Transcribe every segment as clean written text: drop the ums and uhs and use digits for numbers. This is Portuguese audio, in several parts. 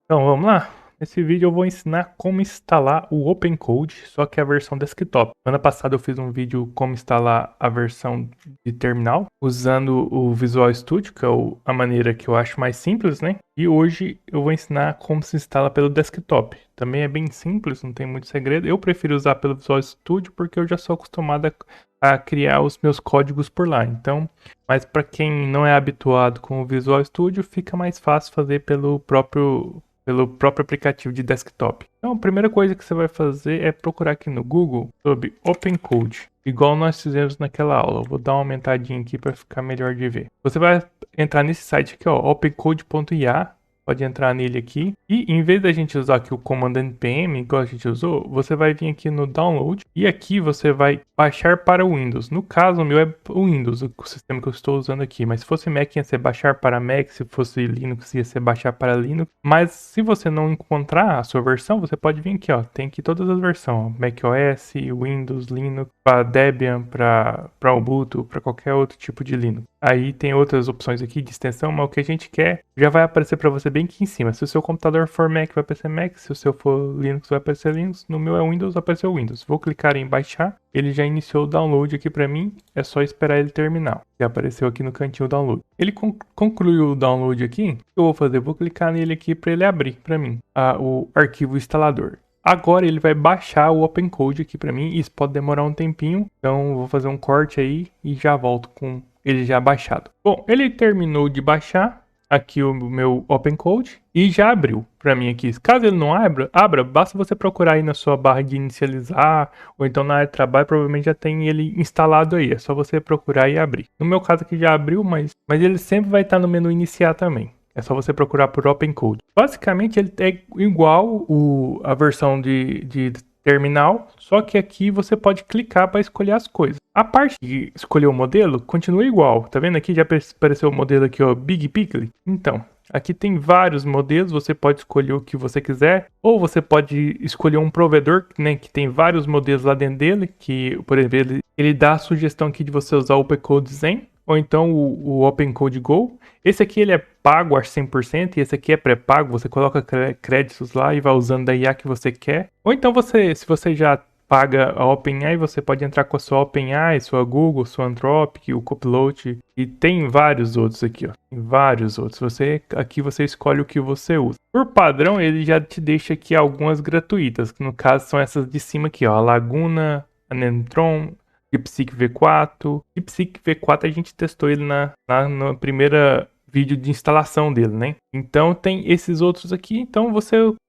Então vamos lá. Nesse vídeo eu vou ensinar como instalar o OpenCode, só que a versão desktop. Semana passada eu fiz um vídeo como instalar a versão de terminal, usando o Visual Studio, que é a maneira que eu acho mais simples, né? E hoje eu vou ensinar como se instala pelo desktop. Também é bem simples, não tem muito segredo. Eu prefiro usar pelo Visual Studio porque eu já sou acostumado a criar os meus códigos por lá. Então, mas para quem não é habituado com o Visual Studio, fica mais fácil fazer pelo próprio aplicativo de desktop. Então, a primeira coisa que você vai fazer é procurar aqui no Google sobre OpenCode, igual nós fizemos naquela aula. Eu vou dar uma aumentadinha aqui para ficar melhor de ver. Você vai entrar nesse site aqui, ó, opencode.ia. Pode entrar nele aqui. E em vez da gente usar aqui o comando npm, igual a gente usou, você vai vir aqui no download e aqui você vai baixar para o Windows. No caso, o meu é o Windows, o sistema que eu estou usando aqui. Mas se fosse Mac, ia ser baixar para Mac. Se fosse Linux, ia ser baixar para Linux. Mas se você não encontrar a sua versão, você pode vir aqui, ó. Tem aqui todas as versões. macOS, Windows, Linux, para Debian, para Ubuntu, para qualquer outro tipo de Linux. Aí tem outras opções aqui de extensão, mas o que a gente quer já vai aparecer para você bem aqui em cima. Se o seu computador for Mac, vai aparecer Mac. Se o seu for Linux, vai aparecer Linux. No meu é Windows, vai aparecer Windows. Vou clicar em baixar. Ele já iniciou o download aqui para mim. É só esperar ele terminar. Já apareceu aqui no cantinho o download. Ele concluiu o download aqui. O que eu vou fazer? Vou clicar nele aqui para ele abrir para mim o arquivo instalador. Agora ele vai baixar o OpenCode aqui para mim. Isso pode demorar um tempinho. Então eu vou fazer um corte aí e já volto com ele já baixado. Bom, ele terminou de baixar aqui o meu OpenCode e já abriu para mim aqui. Caso ele não abra, basta você procurar aí na sua barra de inicializar ou então na área de trabalho, provavelmente já tem ele instalado aí. É só você procurar e abrir. No meu caso aqui já abriu, mas ele sempre vai estar no menu iniciar também. É só você procurar por OpenCode. Basicamente ele é igual a versão de terminal, só que aqui você pode clicar para escolher as coisas. A parte de escolher o modelo continua igual. Tá vendo aqui? Já apareceu o modelo aqui, ó, Big Pickley. Então, aqui tem vários modelos, você pode escolher o que você quiser, ou você pode escolher um provedor, né, que tem vários modelos lá dentro dele, que, por exemplo, ele dá a sugestão aqui de você usar o OpenCode Zen, ou então o OpenCode Go. Esse aqui ele é pago, acho 100%, e esse aqui é pré-pago, você coloca créditos lá e vai usando da IA que você quer. Ou então se você já paga a OpenAI, você pode entrar com a sua OpenAI, sua Google, sua Anthropic, o Copilot, e tem vários outros aqui, ó. Tem vários outros. Aqui você escolhe o que você usa. Por padrão, ele já te deixa aqui algumas gratuitas, que no caso são essas de cima aqui, ó, a Laguna, a Neutron, DeepSeek V4. DeepSeek V4 a gente testou ele na primeira vídeo de instalação dele, né? Então tem esses outros aqui. Então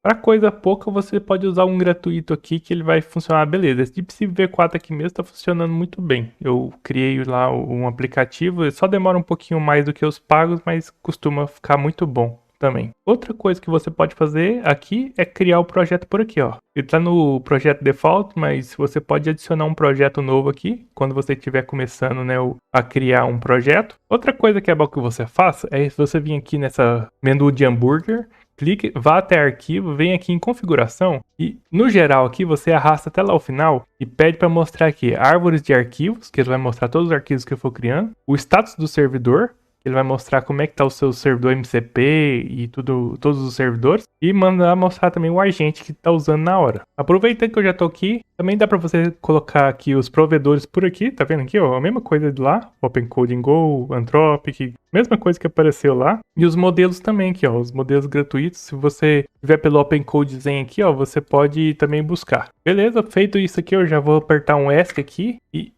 para coisa pouca, você pode usar um gratuito aqui que ele vai funcionar beleza. Esse DeepSeek V4 aqui mesmo está funcionando muito bem. Eu criei lá um aplicativo, ele só demora um pouquinho mais do que os pagos, mas costuma ficar muito bom também. Outra coisa que você pode fazer aqui é criar o projeto por aqui, ó. Ele está no projeto default, mas você pode adicionar um projeto novo aqui quando você estiver começando, né, a criar um projeto. Outra coisa que é bom que você faça é você vir aqui nessa menu de hambúrguer, clique, vá até arquivo, vem aqui em configuração e no geral aqui você arrasta até lá o final e pede para mostrar aqui árvores de arquivos, que ele vai mostrar todos os arquivos que eu for criando, o status do servidor. Ele vai mostrar como é que tá o seu servidor MCP e todos os servidores. E mandar mostrar também o agente que tá usando na hora. Aproveitando que eu já tô aqui, também dá para você colocar aqui os provedores por aqui. Tá vendo aqui, ó? A mesma coisa de lá. OpenCoding Go, Anthropic, mesma coisa que apareceu lá. E os modelos também aqui, ó. Os modelos gratuitos. Se você tiver pelo OpenCode Zen aqui, ó, você pode também buscar. Beleza? Feito isso aqui, eu já vou apertar um ESC aqui e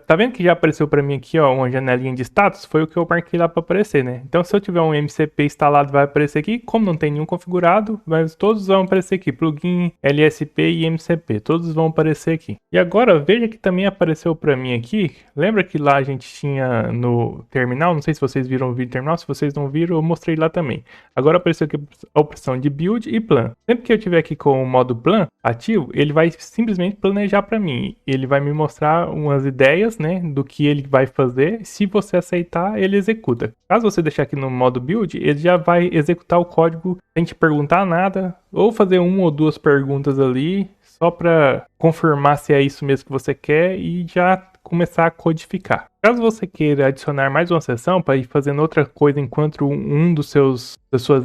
tá vendo que já apareceu para mim aqui, ó, uma janelinha de status? Foi o que eu marquei lá para aparecer, né? Então, se eu tiver um MCP instalado, vai aparecer aqui. Como não tem nenhum configurado, mas todos vão aparecer aqui. Plugin, LSP e MCP. Todos vão aparecer aqui. E agora, veja que também apareceu para mim aqui. Lembra que lá a gente tinha no terminal? Não sei se vocês viram o vídeo terminal. Se vocês não viram, eu mostrei lá também. Agora apareceu aqui a opção de build e plan. Sempre que eu tiver aqui com o modo plan ativo, ele vai simplesmente planejar para mim. Ele vai me mostrar umas ideias, né, do que ele vai fazer. Se você aceitar, ele executa. Caso você deixar aqui no modo build, ele já vai executar o código sem te perguntar nada, ou fazer uma ou duas perguntas ali, só para confirmar se é isso mesmo que você quer e já começar a codificar. Caso você queira adicionar mais uma sessão para ir fazendo outra coisa enquanto um das suas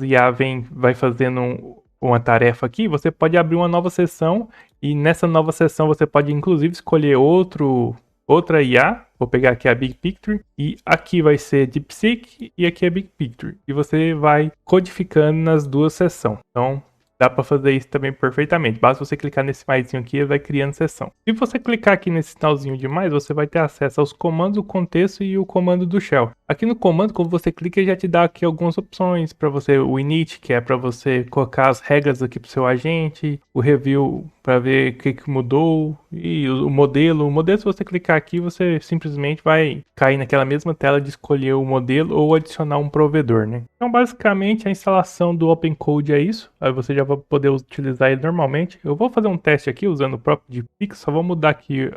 IA vai fazendo uma tarefa aqui, você pode abrir uma nova sessão e nessa nova sessão você pode inclusive escolher outra IA. Vou pegar aqui a Big Picture e aqui vai ser DeepSeek e aqui é Big Picture. E você vai codificando nas duas sessões. Então dá para fazer isso também perfeitamente. Basta você clicar nesse maisinho aqui e vai criando sessão. Se você clicar aqui nesse sinalzinho de mais, você vai ter acesso aos comandos, o contexto e o comando do shell. Aqui no comando, quando você clica, ele já te dá aqui algumas opções para você. O init, que é para você colocar as regras aqui para o seu agente. O review, para ver o que mudou. E o modelo. O modelo, se você clicar aqui, você simplesmente vai cair naquela mesma tela de escolher o modelo ou adicionar um provedor, né? Então, basicamente, a instalação do OpenCode é isso. Aí você já vai poder utilizar ele normalmente. Eu vou fazer um teste aqui usando o próprio DeepSeek. Só vou mudar aqui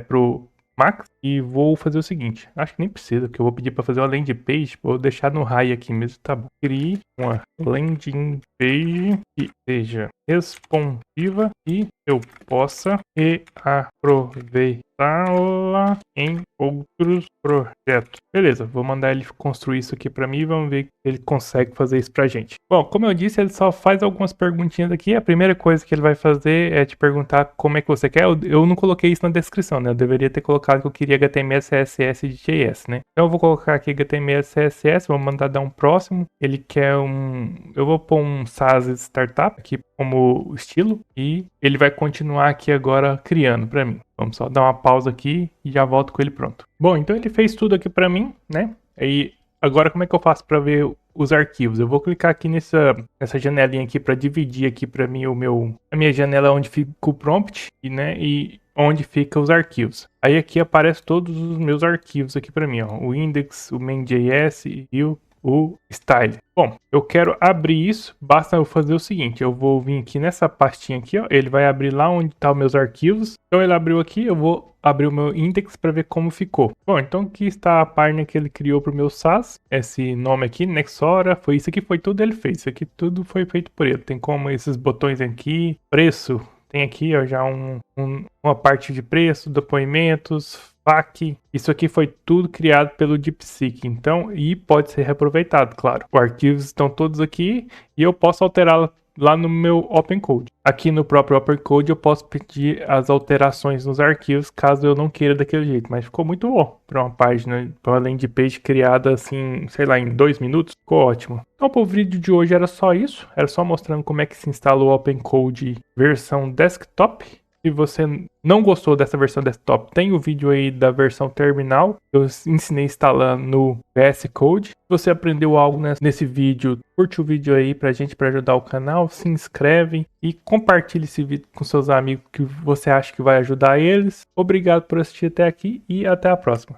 pro Max e vou fazer o seguinte. Acho que nem precisa, porque eu vou pedir para fazer uma landing page. Vou deixar no high aqui mesmo, tá bom. Crie uma landing page que seja responsiva e eu possa reaproveitá-la em outros projetos. Beleza, vou mandar ele construir isso aqui para mim e vamos ver se ele consegue fazer isso pra gente. Bom, como eu disse, ele só faz algumas perguntinhas aqui. A primeira coisa que ele vai fazer é te perguntar como é que você quer. Eu não coloquei isso na descrição, né? Eu deveria ter colocado que eu queria HTML, CSS e JS, né? Então eu vou colocar aqui HTML, CSS, vou mandar dar um próximo. Ele quer eu vou pôr um SaaS Startup aqui como estilo e ele vai continuar aqui agora criando para mim. Vamos só dar uma pausa aqui e já volto com ele pronto. Bom, então ele fez tudo aqui para mim, né? E agora como é que eu faço para ver os arquivos? Eu vou clicar aqui nessa janelinha aqui para dividir aqui para mim a minha janela onde fica o prompt, né? E onde fica os arquivos. Aí aqui aparece todos os meus arquivos aqui para mim, ó, o index, o main.js e o style. Bom, eu quero abrir isso, basta eu fazer o seguinte, eu vou vir aqui nessa pastinha aqui, ó, ele vai abrir lá onde estão meus arquivos. Então ele abriu aqui, eu vou abrir o meu index para ver como ficou. Bom, então aqui está a página que ele criou para o meu SaaS, esse nome aqui, Nexora, foi isso aqui, foi tudo ele fez, isso aqui tudo foi feito por ele. Tem como esses botões aqui, preço, tem aqui ó, já uma parte de preço, depoimentos, FAQ. Isso aqui foi tudo criado pelo DeepSeek, então, e pode ser reaproveitado, claro. Os arquivos estão todos aqui e eu posso alterá-los lá no meu OpenCode. Aqui no próprio OpenCode eu posso pedir as alterações nos arquivos caso eu não queira daquele jeito, mas ficou muito bom para uma página, para uma landing page criada assim, sei lá, em 2 minutos, ficou ótimo. Então o vídeo de hoje era só isso, era só mostrando como é que se instala o OpenCode versão desktop. Se você não gostou dessa versão desktop, tem o vídeo aí da versão terminal. Eu ensinei instalando no VS Code. Se você aprendeu algo nesse vídeo, curte o vídeo aí pra gente, para ajudar o canal. Se inscreve e compartilhe esse vídeo com seus amigos que você acha que vai ajudar eles. Obrigado por assistir até aqui e até a próxima.